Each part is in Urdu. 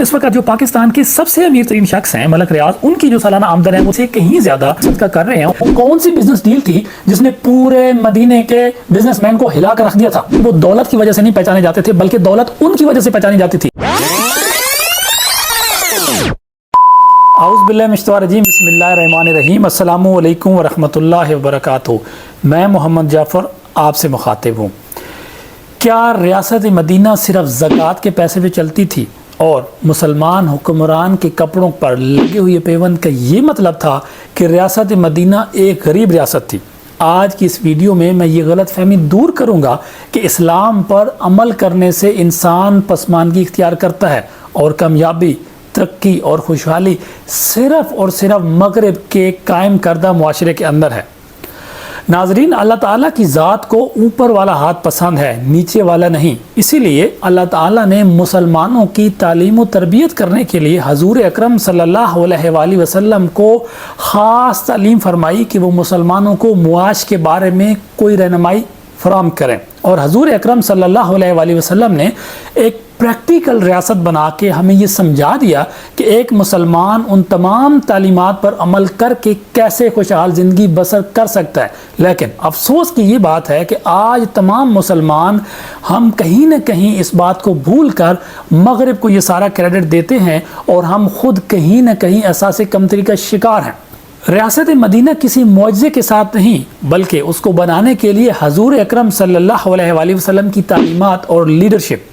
اس وقت جو پاکستان کے سب سے امیر ترین شخص ہیں ملک ریاض، ان کی جو سالانہ آمدن ہے اسے کہیں زیادہ صدقہ کر رہے ہیں۔ وہ کون سی بزنس ڈیل تھی جس نے پورے مدینے کے بزنس مین کو ہلا کر رکھ دیا تھا؟ وہ دولت کی وجہ سے نہیں پہچانے جاتے تھے بلکہ دولت ان کی وجہ سے پہچانی جاتی تھی۔ اعوذ باللہ من الشیطان الرجیم، بسم اللہ الرحمن الرحیم، السلام علیکم ورحمۃ اللہ وبرکاتہ۔ میں محمد جعفر آپ سے مخاطب ہوں۔ کیا ریاست مدینہ صرف زکوٰۃ کے پیسے پہ چلتی تھی اور مسلمان حکمران کے کپڑوں پر لگے ہوئے پیوند کا یہ مطلب تھا کہ ریاست مدینہ ایک غریب ریاست تھی؟ آج کی اس ویڈیو میں یہ غلط فہمی دور کروں گا کہ اسلام پر عمل کرنے سے انسان پسماندگی اختیار کرتا ہے اور کامیابی، ترقی اور خوشحالی صرف اور صرف مغرب کے قائم کردہ معاشرے کے اندر ہے۔ ناظرین، اللہ تعالیٰ کی ذات کو اوپر والا ہاتھ پسند ہے، نیچے والا نہیں۔ اسی لیے اللہ تعالیٰ نے مسلمانوں کی تعلیم و تربیت کرنے کے لیے حضور اکرم صلی اللہ علیہ وآلہ وسلم کو خاص تعلیم فرمائی کہ وہ مسلمانوں کو معاش کے بارے میں کوئی رہنمائی فراہم کریں، اور حضور اکرم صلی اللہ علیہ وآلہ وسلم نے ایک پریکٹیکل ریاست بنا کے ہمیں یہ سمجھا دیا کہ ایک مسلمان ان تمام تعلیمات پر عمل کر کے کیسے خوشحال زندگی بسر کر سکتا ہے۔ لیکن افسوس کی یہ بات ہے کہ آج تمام مسلمان ہم کہیں نہ کہیں اس بات کو بھول کر مغرب کو یہ سارا کریڈٹ دیتے ہیں اور ہم خود کہیں نہ کہیں احساس کمتری کا شکار ہیں۔ ریاست مدینہ کسی معجزے کے ساتھ نہیں بلکہ اس کو بنانے کے لیے حضور اکرم صلی اللہ علیہ وآلہ وسلم کی تعلیمات اور لیڈرشپ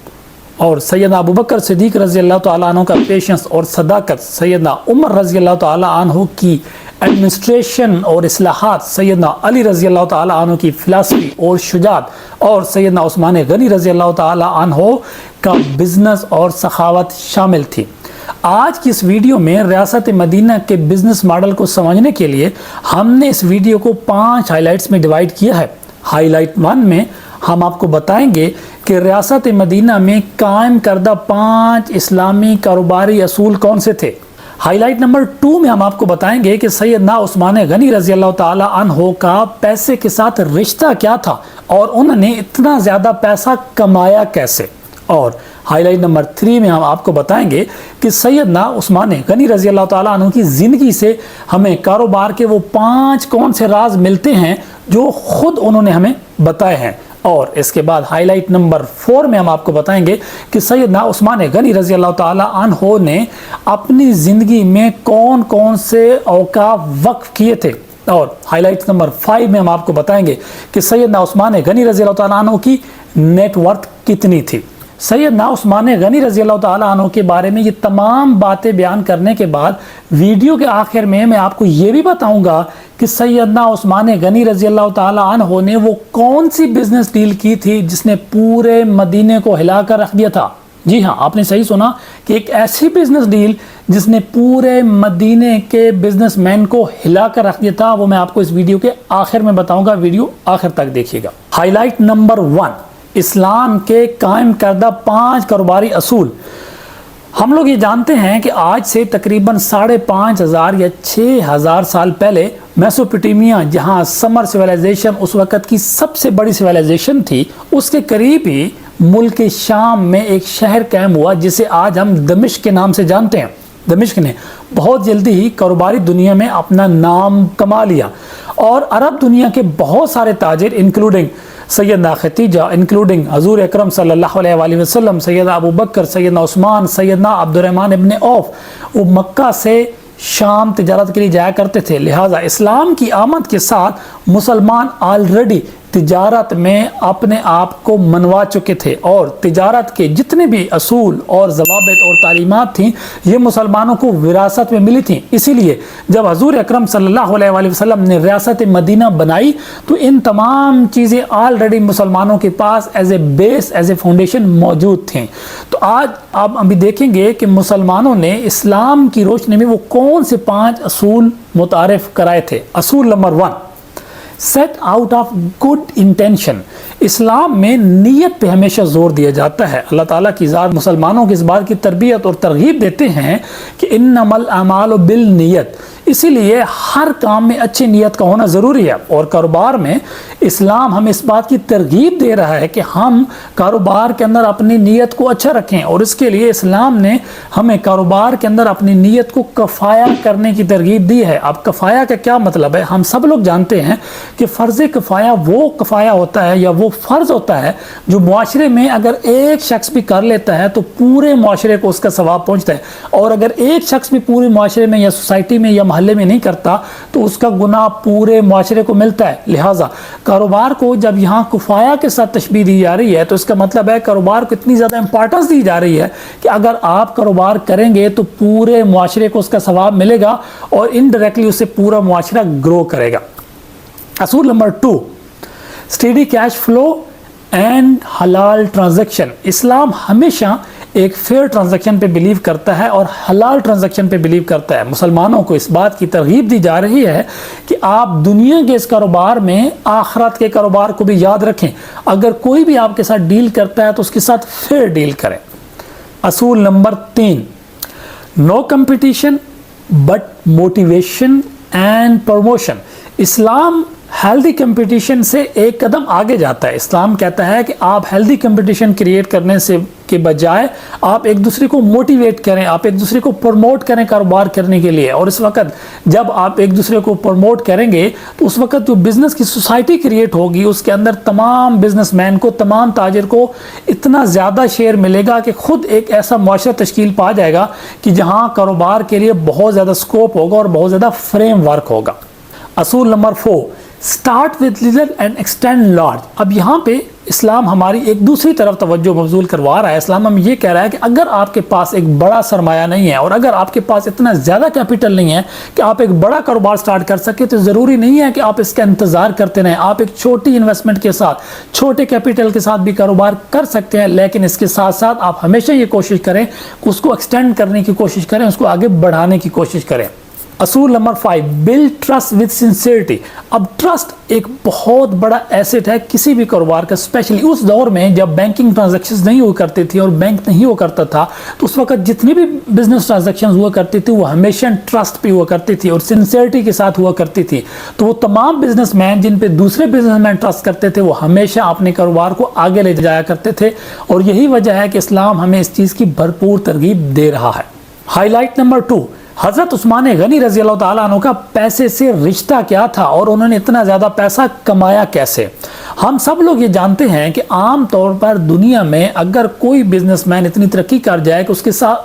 اور سیدنا ابوبکر صدیق رضی اللہ تعالیٰ عنہ کا پیشنس اور صداقت، سیدنا عمر رضی اللہ تعالیٰ عنہ کی ایڈمنسٹریشن اور اصلاحات، سیدنا علی رضی اللہ تعالیٰ عنہ کی فلسفی اور شجاعت، اور سیدنا عثمان غنی رضی اللہ تعالیٰ عنہ کا بزنس اور سخاوت شامل تھی۔ آج کی اس ویڈیو میں ریاست مدینہ کے بزنس ماڈل کو سمجھنے کے لیے ہم نے اس ویڈیو کو 5 ہائی لائٹس میں ڈیوائیڈ کیا ہے۔ ہائی لائٹ 1 میں ہم آپ کو بتائیں گے کہ ریاست مدینہ میں قائم کردہ 5 اسلامی کاروباری اصول کون سے تھے۔ ہائی لائٹ نمبر 2 میں ہم آپ کو بتائیں گے کہ سیدنا عثمان غنی رضی اللہ تعالیٰ عنہ کا پیسے کے ساتھ رشتہ کیا تھا اور انہوں نے اتنا زیادہ پیسہ کمایا کیسے۔ اور ہائی لائٹ نمبر 3 میں ہم آپ کو بتائیں گے کہ سیدنا عثمان غنی رضی اللہ تعالیٰ عنہ کی زندگی سے ہمیں کاروبار کے وہ 5 کون سے راز ملتے ہیں جو خود انہوں نے ہمیں بتائے ہیں۔ اور اس کے بعد ہائی لائٹ نمبر 4 میں ہم آپ کو بتائیں گے کہ سیدنا عثمان غنی رضی اللہ تعالیٰ عنہ نے اپنی زندگی میں کون کون سے اوقاف وقف کیے تھے۔ اور ہائی لائٹ نمبر 5 میں ہم آپ کو بتائیں گے کہ سیدنا عثمان غنی رضی اللہ تعالیٰ عنہ کی نیٹ ورتھ کتنی تھی۔ سیدنا عثمان غنی رضی اللہ تعالیٰ عنہ کے بارے میں یہ تمام باتیں بیان کرنے کے بعد ویڈیو کے آخر میں آپ کو یہ بھی بتاؤں گا کہ سیدنا عثمان غنی رضی اللہ تعالیٰ عنہ نے وہ کون سی بزنس ڈیل کی تھی جس نے پورے مدینے کو ہلا کر رکھ دیا تھا۔ جی ہاں، آپ نے صحیح سنا کہ ایک ایسی بزنس ڈیل جس نے پورے مدینے کے بزنس مین کو ہلا کر رکھ دیا تھا، وہ میں آپ کو اس ویڈیو کے آخر میں بتاؤں گا۔ ویڈیو آخر تک دیکھیے گا۔ ہائی لائٹ نمبر 1، اسلام کے قائم کردہ 5 کاروباری اصول۔ ہم لوگ یہ جانتے ہیں کہ آج سے تقریباً 5,500 یا 6,000 سال پہلے میسوپوٹیمیا، جہاں سمر سویلائزیشن اس وقت کی سب سے بڑی سویلائزیشن تھی، اس کے قریب ہی ملک شام میں ایک شہر قائم ہوا جسے آج ہم دمشق کے نام سے جانتے ہیں۔ دمشق نے بہت جلدی ہی کاروباری دنیا میں اپنا نام کما لیا اور عرب دنیا کے بہت سارے تاجر انکلوڈنگ سیدنا خدیجہ، انکلوڈنگ حضور اکرم صلی اللہ علیہ وآلہ وسلم، سیدنا ابوبکر، سیدنا عثمان، سیدنا عبد الرحمن ابن عوف، وہ مکہ سے شام تجارت کے لیے جایا کرتے تھے۔ لہٰذا اسلام کی آمد کے ساتھ مسلمان آلریڈی تجارت میں اپنے آپ کو منوا چکے تھے اور تجارت کے جتنے بھی اصول اور ضوابط اور تعلیمات تھیں یہ مسلمانوں کو وراثت میں ملی تھیں۔ اسی لیے جب حضور اکرم صلی اللہ علیہ وآلہ وسلم نے ریاست مدینہ بنائی تو ان تمام چیزیں آلریڈی مسلمانوں کے پاس as a base, as a foundation موجود تھیں۔ تو آج آپ ابھی دیکھیں گے کہ مسلمانوں نے اسلام کی روشنی میں وہ کون سے 5 اصول متعارف کرائے تھے۔ اصول نمبر 1، set out of good intention. اسلام میں نیت پہ ہمیشہ زور دیا جاتا ہے۔ اللہ تعالیٰ کی ذات مسلمانوں کی اس بات کی تربیت اور ترغیب دیتے ہیں کہ انما الاعمال بالنیت، اسی لیے ہر کام میں اچھی نیت کا ہونا ضروری ہے۔ اور کاروبار میں اسلام ہمیں اس بات کی ترغیب دے رہا ہے کہ ہم کاروبار کے اندر اپنی نیت کو اچھا رکھیں، اور اس کے لیے اسلام نے ہمیں کاروبار کے اندر اپنی نیت کو کفایہ کرنے کی ترغیب دی ہے۔ اب کفایہ کا کیا مطلب ہے؟ ہم سب لوگ جانتے ہیں کہ فرض کفایہ وہ کفایہ ہوتا ہے یا وہ فرض ہوتا ہے جو معاشرے میں اگر ایک شخص بھی کر لیتا ہے تو پورے معاشرے کو اس کا ثواب پہنچتا ہے، اور اگر ایک شخص بھی پورے معاشرے میں یا سوسائٹی میں یا محلے میں نہیں کرتا تو اس کا گناہ پورے معاشرے کو ملتا ہے۔ لہٰذا کاروبار کو جب یہاں کفایہ کے ساتھ تشبیہ دی جا رہی ہے تو اس کا مطلب ہے کاروبار کو اتنی زیادہ امپورٹنس دی جا رہی ہے کہ اگر آپ کاروبار کریں گے تو پورے معاشرے کو اس کا ثواب ملے گا، اور انڈائریکٹلی اسے پورا معاشرہ گرو کرے گا۔ اصول number 2، steady cash flow and حلال ٹرانزیکشن۔ اسلام ہمیشہ ایک فیئر ٹرانزیکشن پہ بلیو کرتا ہے اور حلال ٹرانزیکشن پہ بلیو کرتا ہے۔ مسلمانوں کو اس بات کی ترغیب دی جا رہی ہے کہ آپ دنیا کے اس کاروبار میں آخرت کے کاروبار کو بھی یاد رکھیں۔ اگر کوئی بھی آپ کے ساتھ ڈیل کرتا ہے تو اس کے ساتھ فیئر ڈیل کریں۔ اصول number 3، no competition but motivation and promotion. اسلام ہیلدی کمپٹیشن سے ایک قدم آگے جاتا ہے۔ اسلام کہتا ہے کہ آپ ہیلدی کمپٹیشن کریٹ کرنے سے کے بجائے آپ ایک دوسرے کو موٹیویٹ کریں، آپ ایک دوسرے کو پروموٹ کریں کاروبار کرنے کے لیے۔ اور اس وقت جب آپ ایک دوسرے کو پروموٹ کریں گے تو اس وقت جو بزنس کی سوسائٹی کریٹ ہوگی اس کے اندر تمام بزنس مین کو، تمام تاجر کو اتنا زیادہ شیئر ملے گا کہ خود ایک ایسا معاشرہ تشکیل پا جائے گا کہ جہاں کاروبار کے لیے بہت زیادہ سکوپ ہوگا اور بہت زیادہ فریم ورک ہوگا۔ اصول number 4، start with little and extend large. اب یہاں پہ اسلام ہماری ایک دوسری طرف توجہ مبذول کروا رہا ہے۔ اسلام ہم یہ کہہ رہا ہے کہ اگر آپ کے پاس ایک بڑا سرمایہ نہیں ہے اور اگر آپ کے پاس اتنا زیادہ کیپٹل نہیں ہے کہ آپ ایک بڑا کاروبار سٹارٹ کر سکے تو ضروری نہیں ہے کہ آپ اس کا انتظار کرتے رہیں۔ آپ ایک چھوٹی انویسٹمنٹ کے ساتھ، چھوٹے کیپٹل کے ساتھ بھی کاروبار کر سکتے ہیں، لیکن اس کے ساتھ ساتھ آپ ہمیشہ یہ کوشش کریں کہ اس کو ایکسٹینڈ کرنے کی کوشش کریں، اس کو آگے بڑھانے کی کوشش کریں۔ اصول number 5، build trust with sincerity. اب ٹرسٹ ایک بہت بڑا ایسٹ ہے کسی بھی کاروبار کا، اسپیشلی اس دور میں جب بینکنگ ٹرانزیکشنز نہیں ہوا کرتی تھی اور بینک نہیں ہوا کرتا تھا، تو اس وقت جتنی بھی بزنس ٹرانزیکشنز ہوا کرتی تھی وہ ہمیشہ ٹرسٹ پہ ہوا کرتی تھی اور سنسیئرٹی کے ساتھ ہوا کرتی تھی۔ تو وہ تمام بزنس مین جن پہ دوسرے بزنس مین ٹرسٹ کرتے تھے وہ ہمیشہ اپنے کاروبار کو آگے لے جایا کرتے تھے، اور یہی وجہ ہے کہ اسلام ہمیں اس چیز کی بھرپور ترغیب دے رہا ہے۔ ہائی لائٹ نمبر 2، حضرت عثمان غنی رضی اللہ تعالیٰ عنہ کا پیسے سے رشتہ کیا تھا اور انہوں نے اتنا زیادہ پیسہ کمایا کیسے؟ ہم سب لوگ یہ جانتے ہیں کہ عام طور پر دنیا میں اگر کوئی بزنس مین اتنی ترقی کر جائے کہ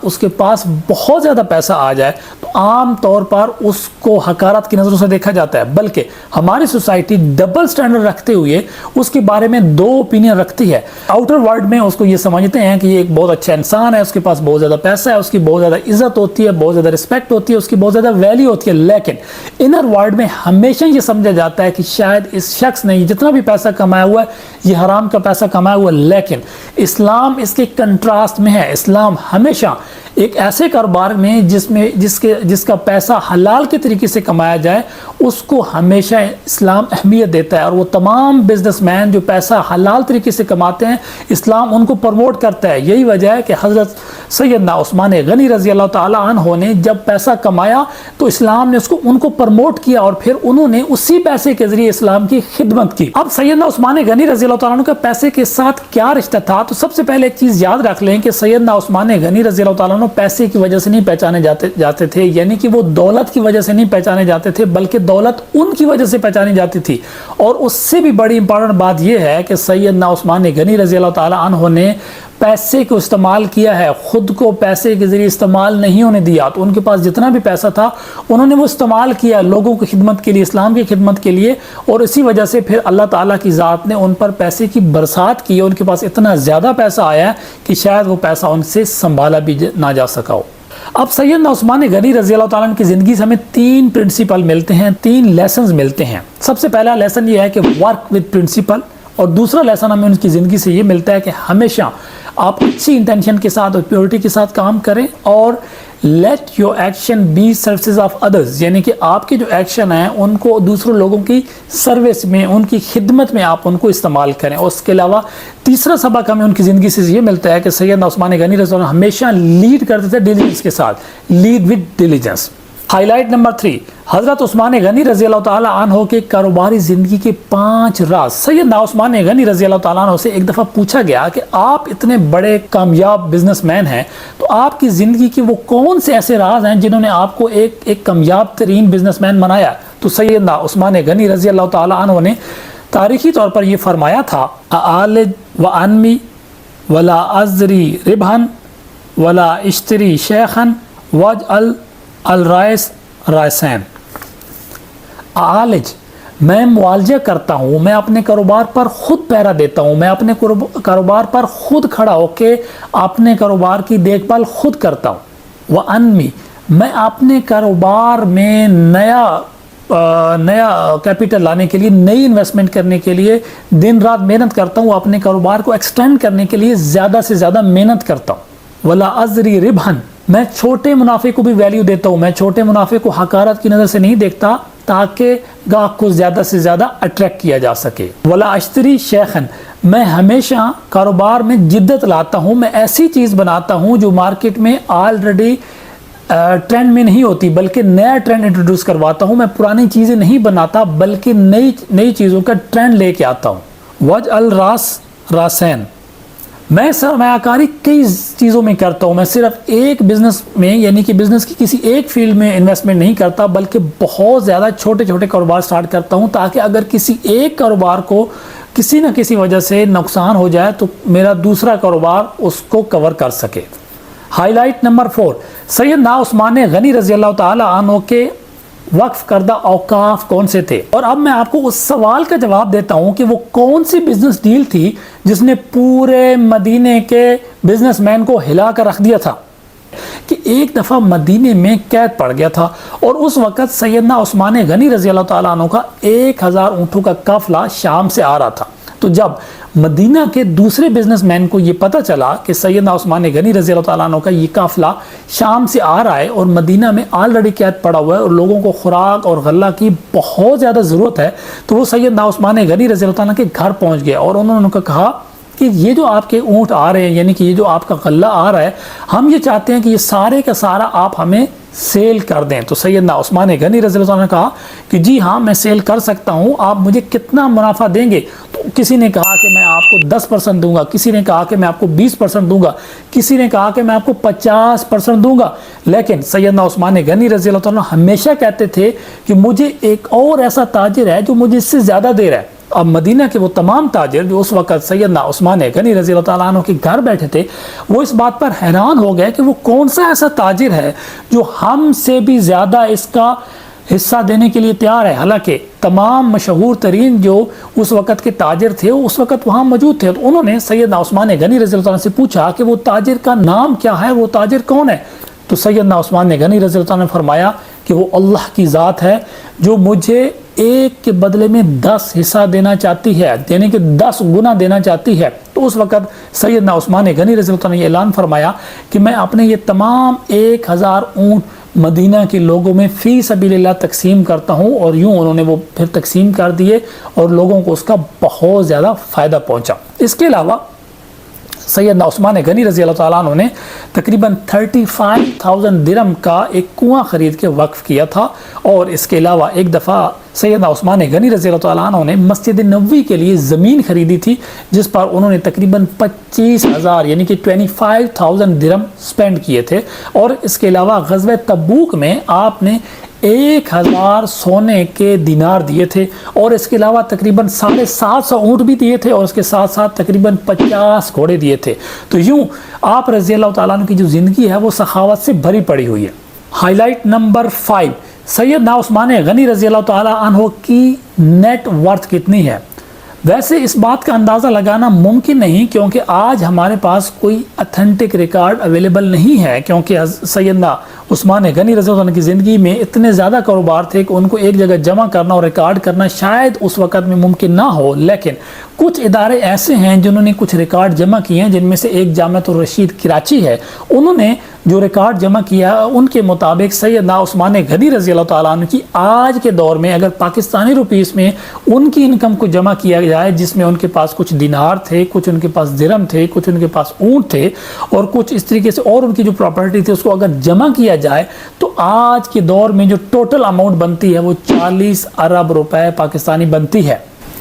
اس کے پاس بہت زیادہ پیسہ آ جائے تو عام طور پر اس کو حقارت کی نظروں سے دیکھا جاتا ہے، بلکہ ہماری سوسائٹی ڈبل سٹینڈرڈ رکھتے ہوئے اس کے بارے میں 2 اوپینین رکھتی ہے۔ آؤٹر ورلڈ میں اس کو یہ سمجھتے ہیں کہ یہ ایک بہت اچھا انسان ہے، اس کے پاس بہت زیادہ پیسہ ہے، اس کی بہت زیادہ عزت ہوتی ہے، بہت زیادہ رسپیکٹ ہوتی ہے، اس کی بہت زیادہ ویلیو ہوتی ہے، لیکن انر ورلڈ میں ہمیشہ یہ سمجھا جاتا ہے کہ شاید اس شخص نے جتنا بھی پیسہ کمایا ہوا ہے یہ حرام کا پیسہ کمایا ہوا ہے۔ لیکن اسلام اس کے کنٹراسٹ میں ہے۔ اسلام ہمیشہ ایک ایسے کاروبار میں جس کا پیسہ حلال کے طریقے سے کمایا جائے اس کو ہمیشہ اسلام اہمیت دیتا ہے، اور وہ تمام بزنس مین جو پیسہ حلال طریقے سے کماتے ہیں اسلام ان کو پروموٹ کرتا ہے۔ یہی وجہ ہے کہ حضرت سیدنا عثمان غنی رضی اللہ تعالیٰ عنہ نے جب پیسہ کمایا تو اسلام نے ان کو پروموٹ کیا اور پھر انہوں نے اسی پیسے کے ذریعے اسلام کی خدمت کی۔ اب سیدنا عثمان غنی رضی اللہ تعالیٰ عنہ کا پیسے کے ساتھ کیا رشتہ تھا؟ تو سب سے پہلے ایک چیز یاد رکھ لیں کہ سیدنا عثمان غنی رضی اللہ تعالیٰ عنہ پیسے کی وجہ سے نہیں پہچانے جاتے تھے، یعنی کہ وہ دولت کی وجہ سے نہیں پہچانے جاتے تھے، بلکہ دولت ان کی وجہ سے پہچانی جاتی تھی۔ اور اس سے بھی بڑی امپورٹنٹ بات یہ ہے کہ سیدنا عثمان غنی رضی اللہ تعالیٰ عنہ نے پیسے کو استعمال کیا ہے، خود کو پیسے کے ذریعے استعمال نہیں ہونے دیا۔ تو ان کے پاس جتنا بھی پیسہ تھا انہوں نے وہ استعمال کیا لوگوں کی خدمت کے لیے، اسلام کی خدمت کے لیے، اور اسی وجہ سے پھر اللہ تعالیٰ کی ذات نے ان پر پیسے کی برسات کی، ان کے پاس اتنا زیادہ پیسہ آیا کہ شاید وہ پیسہ ان سے سنبھالا بھی نہ جا سکا ہو۔ اب سیدنا عثمان غنی رضی اللہ تعالیٰ عنہ کی زندگی سے ہمیں 3 پرنسپل ملتے ہیں، 3 لیسنز ملتے ہیں۔ سب سے پہلا لیسن یہ ہے کہ ورک وتھ پرنسپل، اور دوسرا لیسن ہمیں ان کی زندگی سے یہ ملتا ہے کہ ہمیشہ آپ اچھی انٹینشن کے ساتھ اور پیورٹی کے ساتھ کام کریں، اور let your action be services of others, یعنی کہ آپ کے جو ایکشن ہیں ان کو دوسروں لوگوں کی سروس میں، ان کی خدمت میں آپ ان کو استعمال کریں۔ اور اس کے علاوہ تیسرا سبق ہمیں ان کی زندگی سے یہ ملتا ہے کہ سیدنا عثمان غنی رضی اللہ عنہ ہمیشہ لیڈ کرتے تھے ڈیلیجنس کے ساتھ، lead with diligence. Highlight number 3، حضرت عثمان غنی رضی اللہ تعالی عنہ کے کاروباری زندگی کے 5 راز۔ سیدنا عثمان غنی رضی اللہ تعالیٰ عنہ سے ایک دفعہ پوچھا گیا کہ آپ اتنے بڑے کامیاب بزنس مین ہیں، تو آپ کی زندگی کے وہ کون سے ایسے راز ہیں جنہوں نے آپ کو ایک کامیاب ترین بزنس مین بنایا؟ تو سیدنا عثمان غنی رضی اللہ تعالی عنہ نے تاریخی طور پر یہ فرمایا تھا، اعالج و انمی ولا ازری ربحن ولا اشتری شیخن وجعل الرائس رائسین۔ عالج، میں معالجہ کرتا ہوں، میں اپنے کاروبار پر خود پہرا دیتا ہوں، میں اپنے کاروبار پر خود کھڑا ہو کے اپنے کاروبار کی دیکھ بھال خود کرتا ہوں۔ وانمی، میں اپنے کاروبار میں نیا کیپٹل لانے کے لیے، نئی انویسٹمنٹ کرنے کے لیے دن رات محنت کرتا ہوں، اپنے کاروبار کو ایکسٹینڈ کرنے کے لیے زیادہ سے زیادہ محنت کرتا ہوں۔ ولا ازری ربحن، میں چھوٹے منافع کو بھی ویلیو دیتا ہوں، میں چھوٹے منافع کو حقارت کی نظر سے نہیں دیکھتا تاکہ گاہک کو زیادہ سے زیادہ اٹریکٹ کیا جا سکے۔ ولا اشتری شیخن، میں ہمیشہ کاروبار میں جدت لاتا ہوں، میں ایسی چیز بناتا ہوں جو مارکیٹ میں آلریڈی ٹرینڈ میں نہیں ہوتی، بلکہ نیا ٹرینڈ انٹروڈیوس کرواتا ہوں، میں پرانی چیزیں نہیں بناتا بلکہ نئی چیزوں کا ٹرینڈ لے کے آتا ہوں۔ وجعل الراس راسین، میں سرمایہ کاری کئی چیزوں میں کرتا ہوں، میں صرف ایک بزنس میں یعنی کہ بزنس کی کسی ایک فیلڈ میں انویسٹمنٹ نہیں کرتا بلکہ بہت زیادہ چھوٹے چھوٹے کاروبار سٹارٹ کرتا ہوں تاکہ اگر کسی ایک کاروبار کو کسی نہ کسی وجہ سے نقصان ہو جائے تو میرا دوسرا کاروبار اس کو کور کر سکے۔ ہائی لائٹ نمبر 4، سیدنا عثمان غنی رضی اللہ تعالی عنہ کے وقف کردہ اوقاف کون سے تھے؟ اور اب میں آپ کو اس سوال کا جواب دیتا ہوں کہ وہ کون سی بزنس ڈیل تھی جس نے پورے مدینے کے بزنس مین کو ہلا کر رکھ دیا تھا کہ ایک دفعہ مدینے میں قید پڑ گیا تھا، اور اس وقت سیدنا عثمان غنی رضی اللہ تعالیٰ عنہ کا 1000 اونٹوں کا قافلہ شام سے آ رہا تھا۔ تو جب مدینہ کے دوسرے بزنس مین کو یہ پتہ چلا کہ سیدنا عثمان غنی رضی اللہ تعالیٰ عنہ کا یہ قافلہ شام سے آ رہا ہے اور مدینہ میں آلریڈی قید پڑا ہوا ہے اور لوگوں کو خوراک اور غلہ کی بہت زیادہ ضرورت ہے، تو وہ سیدنا عثمان غنی رضی اللہ تعالیٰ کے گھر پہنچ گیا اور انہوں نے کہا کہ یہ جو آپ کے اونٹ آ رہے ہیں، یعنی کہ یہ جو آپ کا غلہ آ رہا ہے، ہم یہ چاہتے ہیں کہ یہ سارے کا سارا آپ ہمیں سیل کر دیں۔ تو سیدنا عثمان غنی رضی اللہ عنہ نے کہا کہ جی ہاں میں سیل کر سکتا ہوں، آپ مجھے کتنا منافع دیں گے؟ تو کسی نے کہا کہ میں آپ کو 10% دوں گا، کسی نے کہا کہ میں آپ کو 20% دوں گا، کسی نے کہا کہ میں آپ کو 50% دوں گا، لیکن سیدنا عثمان غنی رضی اللہ عنہ ہمیشہ کہتے تھے کہ مجھے ایک اور ایسا تاجر ہے جو مجھے اس سے زیادہ دے رہا ہے۔ اب مدینہ کے وہ تمام تاجر جو اس وقت سیدنا عثمان غنی رضی اللہ تعالیٰ عنہ کے گھر بیٹھے تھے، وہ اس بات پر حیران ہو گئے کہ وہ کون سا ایسا تاجر ہے جو ہم سے بھی زیادہ اس کا حصہ دینے کے لیے تیار ہے۔ حالانکہ تمام مشہور ترین جو اس وقت کے تاجر تھے وہ اس وقت وہاں موجود تھے، تو انہوں نے سیدنا عثمان غنی رضی اللہ عنہ سے پوچھا کہ وہ تاجر کا نام کیا ہے، وہ تاجر کون ہے؟ تو سیدنا عثمان غنی رضی اللہ عنہ نے فرمایا کہ وہ اللہ کی ذات ہے جو مجھے ایک کے بدلے میں 10 حصہ دینا چاہتی ہے، یعنی کہ 10 گنا دینا چاہتی ہے۔ تو اس وقت سیدنا عثمان غنی رضی اللہ عنہ نے یہ اعلان فرمایا کہ میں اپنے یہ تمام 1000 اونٹ مدینہ کے لوگوں میں فی سبیل اللہ تقسیم کرتا ہوں، اور یوں انہوں نے وہ پھر تقسیم کر دیے اور لوگوں کو اس کا بہت زیادہ فائدہ پہنچا۔ اس کے علاوہ سیدنا عثمان غنی رضی اللہ تعالیٰ عنہ نے تقریباً 35,000 درہم کا ایک کنواں خرید کے وقف کیا تھا، اور اس کے علاوہ ایک دفعہ سیدنا عثمان غنی رضی اللہ تعالیٰ عنہ نے مسجد نبوی کے لیے زمین خریدی تھی جس پر انہوں نے تقریباً 25,000 یعنی کہ 25,000 درہم سپینڈ کیے تھے، اور اس کے علاوہ غزوہ تبوک میں آپ نے 1000 سونے کے دینار دیے تھے، اور اس کے علاوہ تقریباً 750 اونٹ بھی دیے تھے، اور اس کے ساتھ ساتھ تقریباً 50 گھوڑے دیے تھے۔ تو یوں آپ رضی اللہ تعالیٰ عنہ کی جو زندگی ہے وہ سخاوت سے بھری پڑی ہوئی ہے۔ ہائی لائٹ نمبر 5، سیدنا عثمان غنی رضی اللہ تعالیٰ عنہ کی نیٹ ورتھ کتنی ہے؟ ویسے اس بات کا اندازہ لگانا ممکن نہیں کیونکہ آج ہمارے پاس کوئی اتھینٹک ریکارڈ اویلیبل نہیں ہے، کیونکہ سیدنا عثمان غنی رضی اللہ عنہ کی زندگی میں اتنے زیادہ کاروبار تھے کہ ان کو ایک جگہ جمع کرنا اور ریکارڈ کرنا شاید اس وقت میں ممکن نہ ہو، لیکن کچھ ادارے ایسے ہیں جنہوں نے کچھ ریکارڈ جمع کیے ہیں، جن میں سے ایک جامعۃ الرشید کراچی ہے۔ انہوں نے جو ریکارڈ جمع کیا ان کے مطابق سیدنا عثمان غنی رضی اللہ تعالیٰ عنہ کی آج کے دور میں اگر پاکستانی روپیز میں ان کی انکم کو جمع کیا جائے، جس میں ان کے پاس کچھ دینار تھے، کچھ ان کے پاس درہم تھے، کچھ ان کے پاس اونٹ تھے اور کچھ اس طریقے سے اور ان کی جو پراپرٹی تھی، اس کو اگر جمع کیا جائے تو آج کے دور میں جو ٹوٹل اماؤنٹ بنتی ہے وہ 40 ارب روپے پاکستانی بنتی ہے۔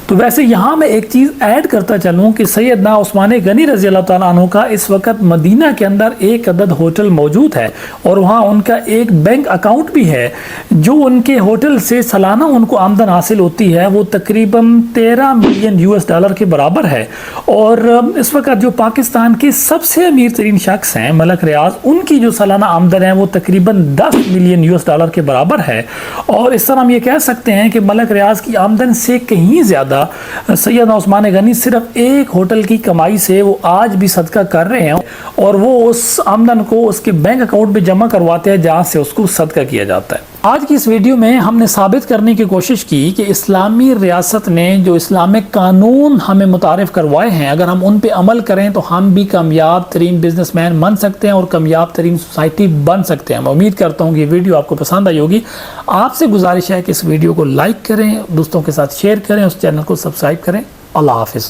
تو ویسے یہاں میں ایک چیز ایڈ کرتا چلوں کہ سیدنا عثمان غنی رضی اللہ تعالیٰ عنہ کا اس وقت مدینہ کے اندر ایک عدد ہوٹل موجود ہے اور وہاں ان کا ایک بینک اکاؤنٹ بھی ہے، جو ان کے ہوٹل سے سالانہ ان کو آمدن حاصل ہوتی ہے وہ تقریباً 13 ملین یو ایس ڈالر کے برابر ہے۔ اور اس وقت جو پاکستان کے سب سے امیر ترین شخص ہیں ملک ریاض، ان کی جو سالانہ آمدن ہے وہ تقریباً 10 ملین یو ایس ڈالر کے برابر ہے، اور اس طرح ہم یہ کہہ سکتے ہیں کہ ملک ریاض کی آمدن سے کہیں زیادہ سیدنا عثمان غنی صرف ایک ہوٹل کی کمائی سے وہ آج بھی صدقہ کر رہے ہیں، اور وہ اس آمدن کو اس کے بینک اکاؤنٹ پہ جمع کرواتے ہیں جہاں سے اس کو صدقہ کیا جاتا ہے۔ آج کی اس ویڈیو میں ہم نے ثابت کرنے کی کوشش کی کہ اسلامی ریاست نے جو اسلامک قانون ہمیں متعارف کروائے ہیں، اگر ہم ان پہ عمل کریں تو ہم بھی کامیاب ترین بزنس مین بن سکتے ہیں اور کامیاب ترین سوسائٹی بن سکتے ہیں۔ میں امید کرتا ہوں کہ یہ ویڈیو آپ کو پسند آئی ہوگی۔ آپ سے گزارش ہے کہ اس ویڈیو کو لائک کریں، دوستوں کے ساتھ شیئر کریں، اس چینل کو سبسکرائب کریں۔ اللہ حافظ۔